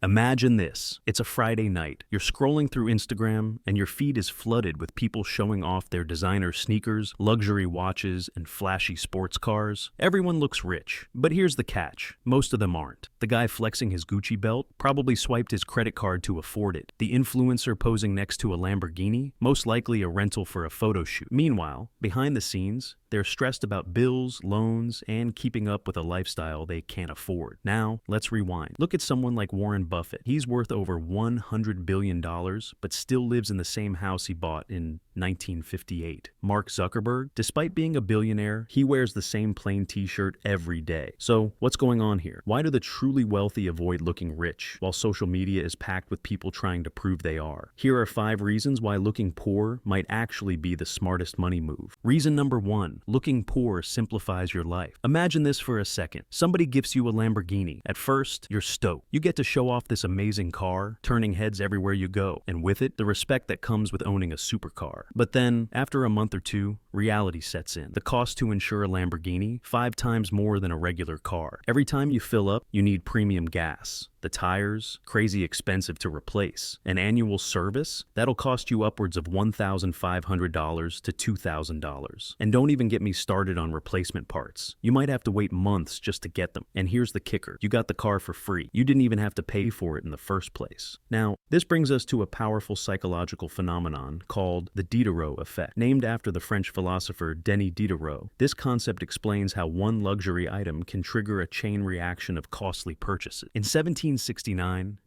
Imagine this. It's a Friday night. You're scrolling through Instagram, and your feed is flooded with people showing off their designer sneakers, luxury watches, and flashy sports cars. Everyone looks rich. But here's the catch. Most of them aren't. The guy flexing his Gucci belt probably swiped his credit card to afford it. The influencer posing next to a Lamborghini, most likely a rental for a photo shoot. Meanwhile, behind the scenes, they're stressed about bills, loans, and keeping up with a lifestyle they can't afford. Now, let's rewind. Look at someone like Warren Buffett. He's worth over $100 billion, but still lives in the same house he bought in 1958. Mark Zuckerberg, despite being a billionaire, he wears the same plain t-shirt every day. So, what's going on here? Why do the truly wealthy avoid looking rich, while social media is packed with people trying to prove they are? Here are 5 reasons why looking poor might actually be the smartest money move. Reason number 1. Looking poor simplifies your life. Imagine this for a second. Somebody gifts you a Lamborghini. At first, you're stoked. You get to show off this amazing car, turning heads everywhere you go, and with it, the respect that comes with owning a supercar. But then, after a month or two, reality sets in. The cost to insure a Lamborghini, 5 times more than a regular car. Every time you fill up, you need premium gas. The tires, crazy expensive to replace. An annual service, that'll cost you upwards of $1,500 to $2,000. And don't even get me started on replacement parts. You might have to wait months just to get them. And here's the kicker. You got the car for free. You didn't even have to pay for it in the first place. Now, this brings us to a powerful psychological phenomenon called the Diderot effect. Named after the French philosopher Denis Diderot, this concept explains how one luxury item can trigger a chain reaction of costly purchases. In 1769,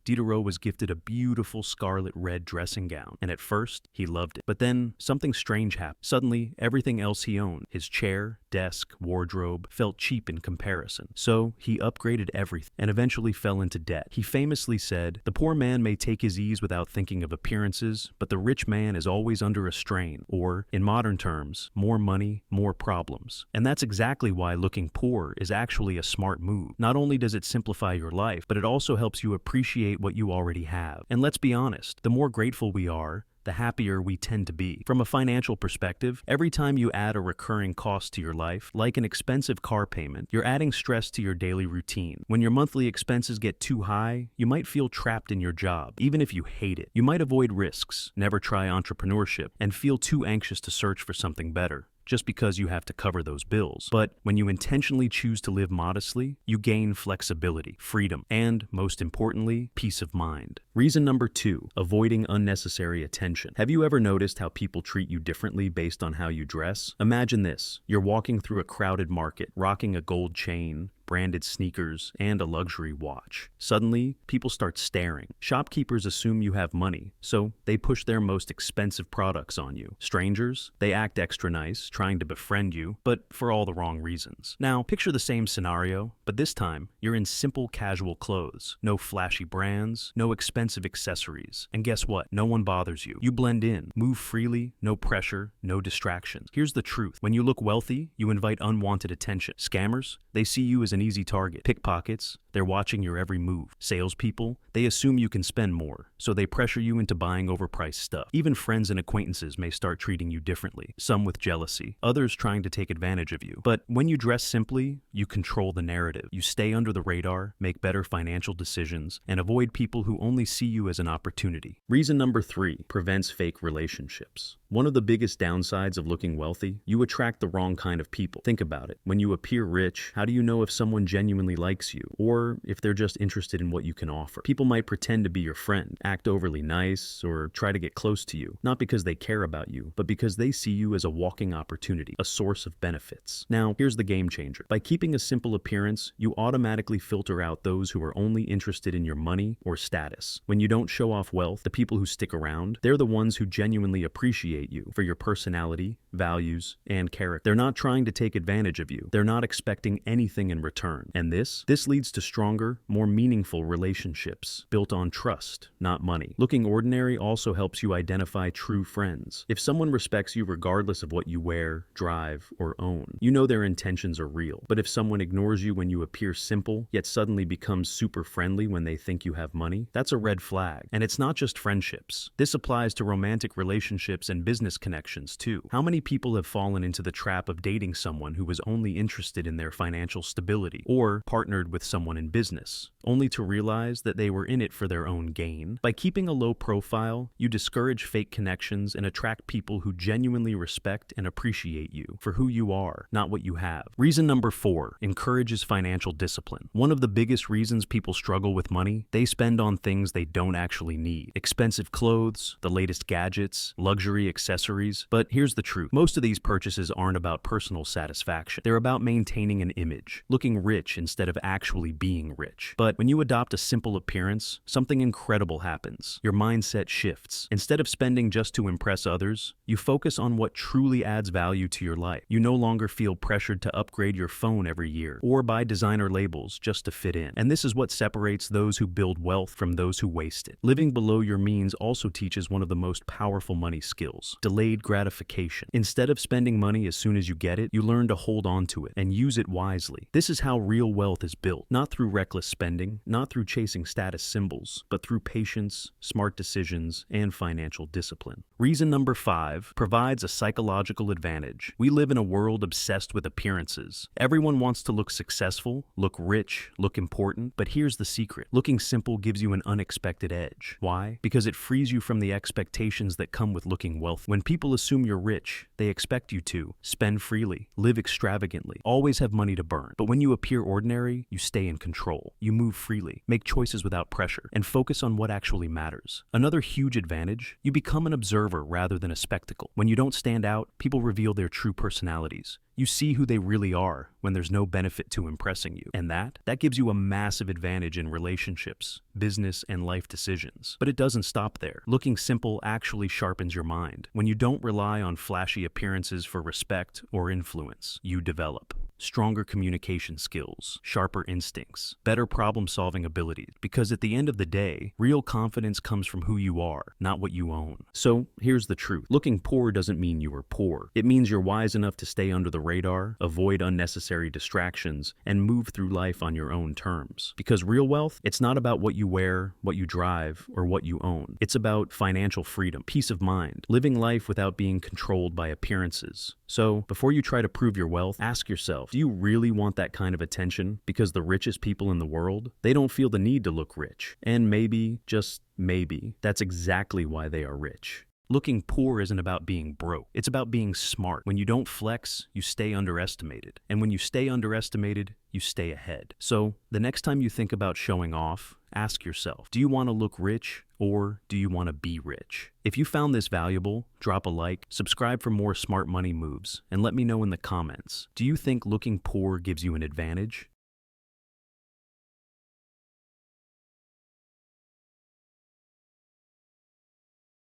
Diderot was gifted a beautiful scarlet red dressing gown, and at first, he loved it. But then, something strange happened. Suddenly, everything else he owned, his chair, desk, wardrobe, felt cheap in comparison. So, he upgraded everything, and eventually fell into debt. He famously said, "The poor man may take his ease without thinking of appearances, but the rich man is always under a strain," or, in modern terms, more money, more problems. And that's exactly why looking poor is actually a smart move. Not only does it simplify your life, but it also helps you appreciate what you already have. And let's be honest, the more grateful we are, the happier we tend to be. From a financial perspective, every time you add a recurring cost to your life, like an expensive car payment, you're adding stress to your daily routine. When your monthly expenses get too high, you might feel trapped in your job, even if you hate it. You might avoid risks, never try entrepreneurship, and feel too anxious to search for something better, just because you have to cover those bills. But when you intentionally choose to live modestly, you gain flexibility, freedom, and, most importantly, peace of mind. Reason number 2, avoiding unnecessary attention. Have you ever noticed how people treat you differently based on how you dress? Imagine this. You're walking through a crowded market, rocking a gold chain, branded sneakers, and a luxury watch. Suddenly, people start staring. Shopkeepers assume you have money, so they push their most expensive products on you. Strangers, they act extra nice, trying to befriend you, but for all the wrong reasons. Now, picture the same scenario, but this time, you're in simple casual clothes. No flashy brands, no expensive accessories. And guess what? No one bothers you. You blend in, move freely, no pressure, no distractions. Here's the truth. When you look wealthy, you invite unwanted attention. Scammers, they see you as an easy target. Pickpockets, they're watching your every move. Salespeople, they assume you can spend more, so they pressure you into buying overpriced stuff. Even friends and acquaintances may start treating you differently, some with jealousy, others trying to take advantage of you. But when you dress simply, you control the narrative. You stay under the radar, make better financial decisions, and avoid people who only see you as an opportunity. Reason number 3, prevents fake relationships. One of the biggest downsides of looking wealthy, you attract the wrong kind of people. Think about it. When you appear rich, how do you know if someone genuinely likes you, or if they're just interested in what you can offer? People might pretend to be your friend, act overly nice, or try to get close to you, not because they care about you, but because they see you as a walking opportunity, a source of benefits. Now, here's the game changer. By keeping a simple appearance, you automatically filter out those who are only interested in your money or status. When you don't show off wealth, the people who stick around, they're the ones who genuinely appreciate you for your personality, values, and character. They're not trying to take advantage of you. They're not expecting anything in return. And this leads to stronger, more meaningful relationships built on trust, not money. Looking ordinary also helps you identify true friends. If someone respects you regardless of what you wear, drive, or own, you know their intentions are real. But if someone ignores you when you appear simple, yet suddenly becomes super friendly when they think you have money, that's a red flag. And it's not just friendships. This applies to romantic relationships and business connections too. How many people have fallen into the trap of dating someone who was only interested in their financial stability, or partnered with someone in business, only to realize that they were in it for their own gain. By keeping a low profile, you discourage fake connections and attract people who genuinely respect and appreciate you for who you are, not what you have. Reason number 4, encourages financial discipline. One of the biggest reasons people struggle with money, they spend on things they don't actually need. Expensive clothes, the latest gadgets, luxury accessories. But here's the truth. Most of these purchases aren't about personal satisfaction. They're about maintaining an image, looking rich instead of actually being rich. But when you adopt a simple appearance, something incredible happens. Your mindset shifts. Instead of spending just to impress others, you focus on what truly adds value to your life. You no longer feel pressured to upgrade your phone every year or buy designer labels just to fit in. And this is what separates those who build wealth from those who waste it. Living below your means also teaches one of the most powerful money skills: delayed gratification. Instead of spending money as soon as you get it, you learn to hold on to it and use it wisely. This is how real wealth is built, not through reckless spending, not through chasing status symbols, but through patience, smart decisions, and financial discipline. Reason number 5, provides a psychological advantage. We live in a world obsessed with appearances. Everyone wants to look successful, look rich, look important, but here's the secret. Looking simple gives you an unexpected edge. Why? Because it frees you from the expectations that come with looking wealthy. When people assume you're rich, they expect you to spend freely, live extravagantly, always have money to burn. But when you appear ordinary, you stay in control. You move freely, make choices without pressure, and focus on what actually matters. Another huge advantage, you become an observer rather than a spectacle. When you don't stand out, people reveal their true personalities. You see who they really are when there's no benefit to impressing you. And that gives you a massive advantage in relationships, business, and life decisions. But it doesn't stop there. Looking simple actually sharpens your mind. When you don't rely on flashy appearances for respect or influence, you develop stronger communication skills, sharper instincts, better problem-solving abilities. Because at the end of the day, real confidence comes from who you are, not what you own. So here's the truth. Looking poor doesn't mean you are poor. It means you're wise enough to stay under the radar, avoid unnecessary distractions, and move through life on your own terms. Because real wealth, it's not about what you wear, what you drive, or what you own. It's about financial freedom, peace of mind, living life without being controlled by appearances. So before you try to prove your wealth, ask yourself, do you really want that kind of attention? Because the richest people in the world, they don't feel the need to look rich. And maybe, just maybe, that's exactly why they are rich. Looking poor isn't about being broke. It's about being smart. When you don't flex, you stay underestimated. And when you stay underestimated, you stay ahead. So the next time you think about showing off, ask yourself, do you want to look rich or do you want to be rich? If you found this valuable, drop a like, subscribe for more smart money moves, and let me know in the comments. Do you think looking poor gives you an advantage